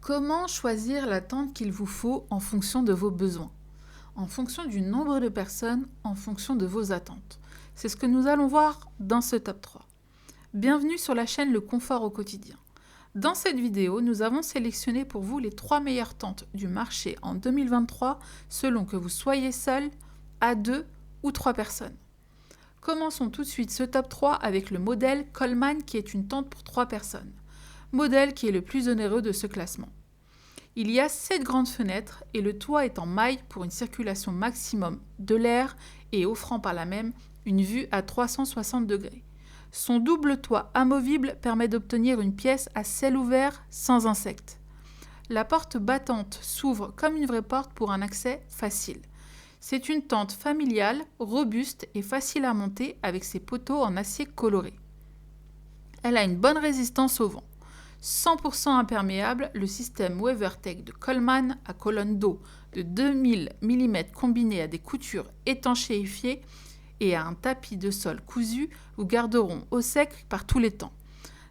Comment choisir la tente qu'il vous faut en fonction de vos besoins, en fonction du nombre de personnes, en fonction de vos attentes? C'est ce que nous allons voir dans ce top 3. Bienvenue sur la chaîne Le Confort au quotidien. Dans cette vidéo, nous avons sélectionné pour vous les 3 meilleures tentes du marché en 2023 selon que vous soyez seul, à 2 ou 3 personnes. Commençons tout de suite ce top 3 avec le modèle Coleman qui est une tente pour 3 personnes. Modèle qui est le plus onéreux de ce classement. Il y a 7 grandes fenêtres et le toit est en maille pour une circulation maximum de l'air et offrant par là même une vue à 360 degrés. Son double toit amovible permet d'obtenir une pièce à ciel ouvert sans insectes. La porte battante s'ouvre comme une vraie porte pour un accès facile. C'est une tente familiale, robuste et facile à monter avec ses poteaux en acier coloré. Elle a une bonne résistance au vent. 100% imperméable, le système WeatherTech de Coleman à colonne d'eau de 2000 mm combiné à des coutures étanchéifiées et à un tapis de sol cousu vous garderont au sec par tous les temps.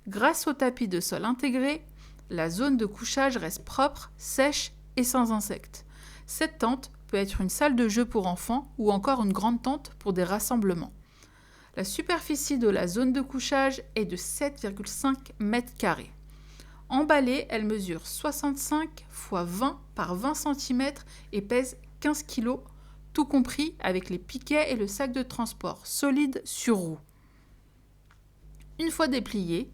Grâce au tapis de sol intégré, la zone de couchage reste propre, sèche et sans insectes. Cette tente peut être une salle de jeu pour enfants ou encore une grande tente pour des rassemblements. La superficie de la zone de couchage est de 7,5 m². Emballée, elle mesure 65 x 20 par 20 cm et pèse 15 kg, tout compris avec les piquets et le sac de transport solide sur roue. Une fois dépliée,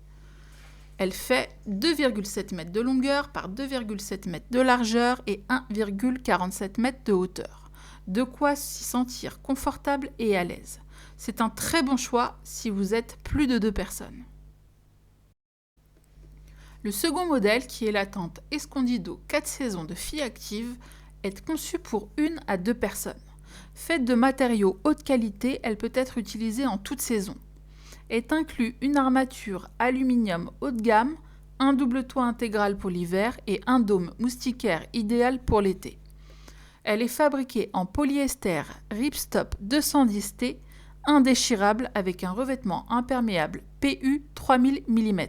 elle fait 2,7 m de longueur par 2,7 m de largeur et 1,47 m de hauteur. De quoi s'y sentir confortable et à l'aise. C'est un très bon choix si vous êtes plus de 2 personnes. Le second modèle, qui est la tente Escondido 4 saisons de filles actives, est conçue pour 1 à 2 personnes. Faite de matériaux haute qualité, elle peut être utilisée en toute saison. Est inclus une armature aluminium haut de gamme, un double toit intégral pour l'hiver et un dôme moustiquaire idéal pour l'été. Elle est fabriquée en polyester Ripstop 210T, indéchirable avec un revêtement imperméable PU 3000 mm.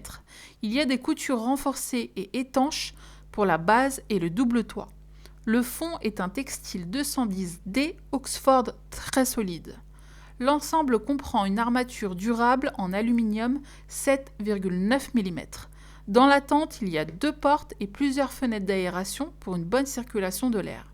Il y a des coutures renforcées et étanches pour la base et le double toit. Le fond est un textile 210D Oxford très solide. L'ensemble comprend une armature durable en aluminium 7,9 mm. Dans la tente, il y a 2 portes et plusieurs fenêtres d'aération pour une bonne circulation de l'air.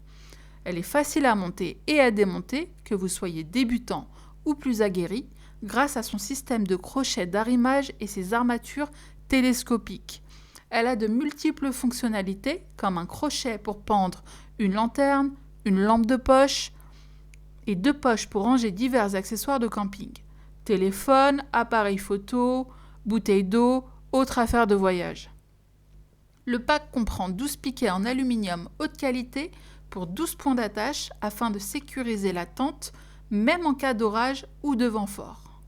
Elle est facile à monter et à démonter, que vous soyez débutant ou plus aguerri, grâce à son système de crochet d'arrimage et ses armatures télescopiques. Elle a de multiples fonctionnalités, comme un crochet pour pendre une lanterne, une lampe de poche et 2 poches pour ranger divers accessoires de camping. Téléphone, appareil photo, bouteille d'eau, autres affaires de voyage. Le pack comprend 12 piquets en aluminium haute qualité pour 12 points d'attache afin de sécuriser la tente, même en cas d'orage ou de vent fort.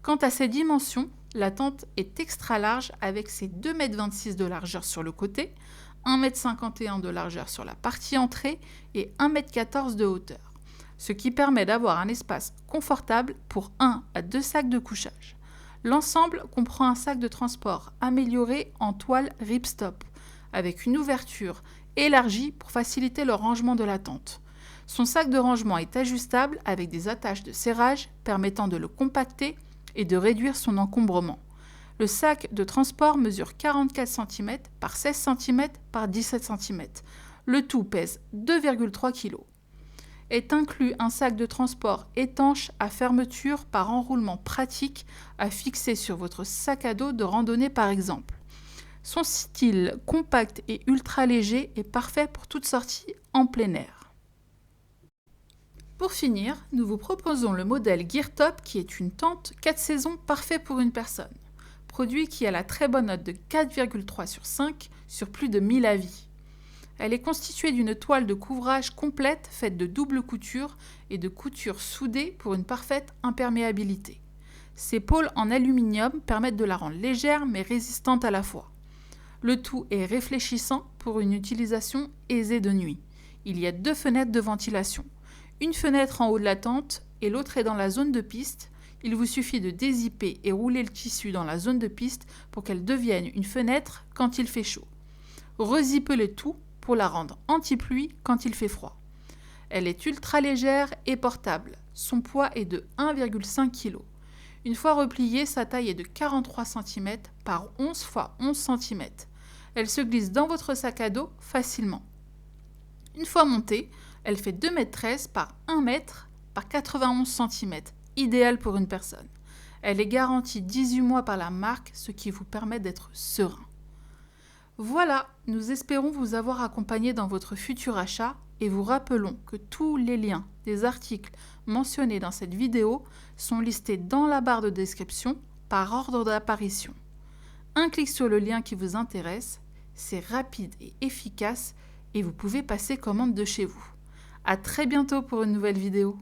Quant à ses dimensions, la tente est extra large avec ses 2,26 m de largeur sur le côté, 1,51 m de largeur sur la partie entrée et 1,14 m de hauteur, ce qui permet d'avoir un espace confortable pour 1 à 2 sacs de couchage. L'ensemble comprend un sac de transport amélioré en toile Ripstop, avec une ouverture élargie pour faciliter le rangement de la tente. Son sac de rangement est ajustable avec des attaches de serrage permettant de le compacter et de réduire son encombrement. Le sac de transport mesure 44 cm par 16 cm par 17 cm. Le tout pèse 2,3 kg. Est inclus un sac de transport étanche à fermeture par enroulement pratique à fixer sur votre sac à dos de randonnée par exemple. Son style compact et ultra léger est parfait pour toute sortie en plein air. Pour finir, nous vous proposons le modèle GearTop qui est une tente 4 saisons parfait pour une personne. Produit qui a la très bonne note de 4,3 sur 5 sur plus de 1000 avis. Elle est constituée d'une toile de couvrage complète faite de double couture et de coutures soudées pour une parfaite imperméabilité. Ses pôles en aluminium permettent de la rendre légère mais résistante à la fois. Le tout est réfléchissant pour une utilisation aisée de nuit. Il y a 2 fenêtres de ventilation. Une fenêtre en haut de la tente et l'autre est dans la zone de piste. Il vous suffit de dézipper et rouler le tissu dans la zone de piste pour qu'elle devienne une fenêtre quand il fait chaud. Rezippez le tout pour la rendre anti-pluie quand il fait froid. Elle est ultra légère et portable. Son poids est de 1,5 kg. Une fois repliée, sa taille est de 43 cm par 11 x 11 cm. Elle se glisse dans votre sac à dos facilement. Une fois montée, elle fait 2,13 m par 1 m par 91 cm, idéal pour une personne. Elle est garantie 18 mois par la marque, ce qui vous permet d'être serein. Voilà, nous espérons vous avoir accompagné dans votre futur achat et vous rappelons que tous les liens des articles mentionnés dans cette vidéo sont listés dans la barre de description par ordre d'apparition. Un clic sur le lien qui vous intéresse, c'est rapide et efficace et vous pouvez passer commande de chez vous. À très bientôt pour une nouvelle vidéo.